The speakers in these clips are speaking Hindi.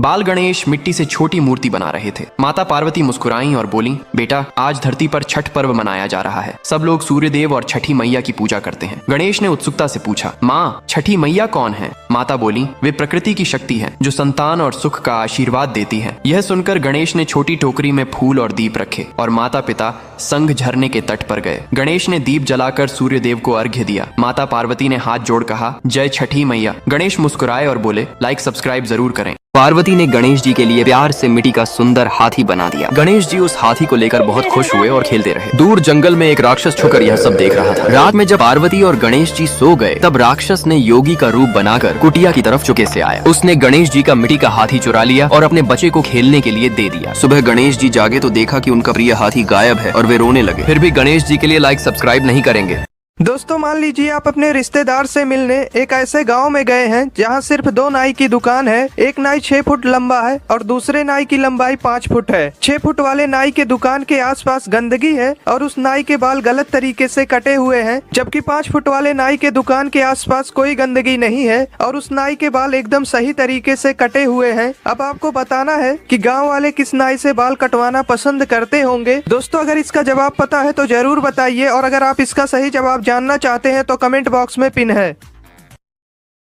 बाल गणेश मिट्टी से छोटी मूर्ति बना रहे थे। माता पार्वती मुस्कुराईं और बोली, बेटा आज धरती पर छठ पर्व मनाया जा रहा है। सब लोग सूर्य देव और छठी मैया की पूजा करते हैं। गणेश ने उत्सुकता से पूछा, माँ छठी मैया कौन है? माता बोली, वे प्रकृति की शक्ति है जो संतान और सुख का आशीर्वाद देती है। यह सुनकर गणेश ने छोटी टोकरी में फूल और दीप रखे और माता पिता संग झरने के तट पर गए। गणेश ने दीप जलाकर सूर्य देव को अर्घ्य दिया। माता पार्वती ने हाथ जोड़ कहा, जय छठी मैया। गणेश मुस्कुराए और बोले, लाइक सब्सक्राइब जरूर करें। पार्वती ने गणेश जी के लिए प्यार से मिट्टी का सुंदर हाथी बना दिया। गणेश जी उस हाथी को लेकर बहुत खुश हुए और खेलते रहे। दूर जंगल में एक राक्षस छुपकर यह सब देख रहा था। रात में जब पार्वती और गणेश जी सो गए तब राक्षस ने योगी का रूप बनाकर कुटिया की तरफ चुपके से आया। उसने गणेश जी का मिट्टी का हाथी चुरा लिया और अपने बच्चे को खेलने के लिए दे दिया। सुबह गणेश जी जागे तो देखा कि उनका प्रिय हाथी गायब है और वे रोने लगे। फिर भी गणेश जी के लिए लाइक सब्सक्राइब नहीं करेंगे। दोस्तों मान लीजिए आप अपने रिश्तेदार से मिलने एक ऐसे गांव में गए हैं जहां सिर्फ 2 नाई की दुकान है। एक नाई 6 फुट लंबा है और दूसरे नाई की लंबाई 5 फुट है। 6 फुट वाले नाई के दुकान के आसपास गंदगी है और उस नाई के बाल गलत तरीके से कटे हुए हैं, जबकि 5 फुट वाले नाई के दुकान के आसपास कोई गंदगी नहीं है और उस नाई के बाल एकदम सही तरीके से कटे हुए हैं। अब आपको बताना है कि गाँव वाले किस नाई से बाल कटवाना पसंद करते होंगे। दोस्तों अगर इसका जवाब पता है तो जरूर बताइए और अगर आप इसका सही जवाब जानना चाहते हैं तो कमेंट बॉक्स में पिन है।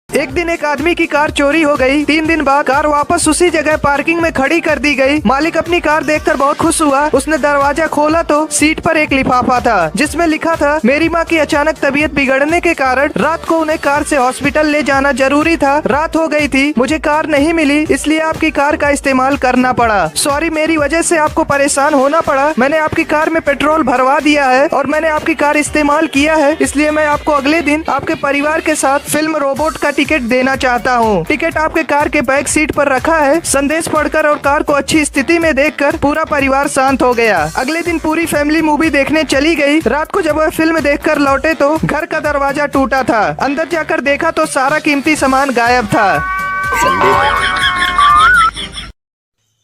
एक दिन एक आदमी की कार चोरी हो गई। 3 दिन बाद कार वापस उसी जगह पार्किंग में खड़ी कर दी गई। मालिक अपनी कार देखकर बहुत खुश हुआ। उसने दरवाजा खोला तो सीट पर एक लिफाफा था जिसमें लिखा था, मेरी माँ की अचानक तबीयत बिगड़ने के कारण रात को उन्हें कार से हॉस्पिटल ले जाना जरूरी था। रात हो गई थी, मुझे कार नहीं मिली, इसलिए आपकी कार का इस्तेमाल करना पड़ा। सॉरी, मेरी वजह से आपको परेशान होना पड़ा। मैंने आपकी कार में पेट्रोल भरवा दिया है और मैंने आपकी कार इस्तेमाल किया है, इसलिए मैं आपको अगले दिन आपके परिवार के साथ फिल्म रोबोट का टिकट देना चाहता हूँ। टिकट आपके कार के बैक सीट पर रखा है। संदेश पढ़कर और कार को अच्छी स्थिति में देखकर पूरा परिवार शांत हो गया। अगले दिन पूरी फैमिली मूवी देखने चली गई। रात को जब वह फिल्म देखकर लौटे तो घर का दरवाजा टूटा था। अंदर जाकर देखा तो सारा कीमती सामान गायब था।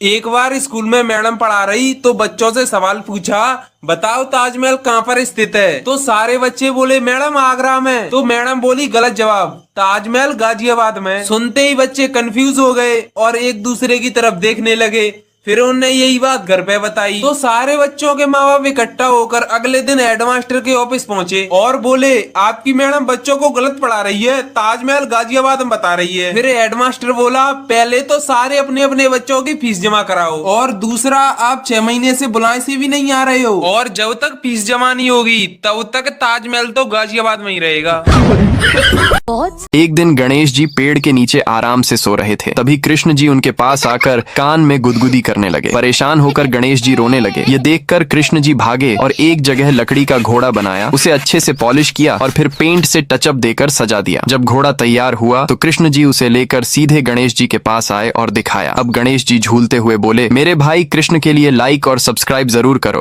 एक बार स्कूल में मैडम पढ़ा रही तो बच्चों से सवाल पूछा, बताओ ताजमहल कहाँ पर स्थित है? तो सारे बच्चे बोले मैडम आगरा में। तो मैडम बोली गलत जवाब, ताजमहल गाजियाबाद में। सुनते ही बच्चे कंफ्यूज हो गए और एक दूसरे की तरफ देखने लगे। फिर उन्होंने यही बात घर पे बताई तो सारे बच्चों के माँ बाप इकट्ठा होकर अगले दिन हेडमास्टर के ऑफिस पहुंचे और बोले, आपकी मैडम बच्चों को गलत पढ़ा रही है, ताजमहल गाजियाबाद में बता रही है। फिर हेडमास्टर बोला, पहले तो सारे अपने अपने बच्चों की फीस जमा कराओ और दूसरा आप 6 महीने से बुलाए से भी नहीं आ रहे हो और जब तक फीस जमा नहीं होगी तब तक ताजमहल तो गाजियाबाद में ही रहेगा। एक दिन गणेश जी पेड़ के नीचे आराम से सो रहे थे। तभी कृष्ण जी उनके पास आकर कान में गुदगुदी करने लगे। परेशान होकर गणेश जी रोने लगे। ये देखकर कृष्ण जी भागे और एक जगह लकड़ी का घोड़ा बनाया, उसे अच्छे से पॉलिश किया और फिर पेंट से टचअप देकर सजा दिया। जब घोड़ा तैयार हुआ तो कृष्ण जी उसे लेकर सीधे गणेश जी के पास आए और दिखाया। अब गणेश जी झूलते हुए बोले, मेरे भाई कृष्ण के लिए लाइक और सब्सक्राइब जरूर करो।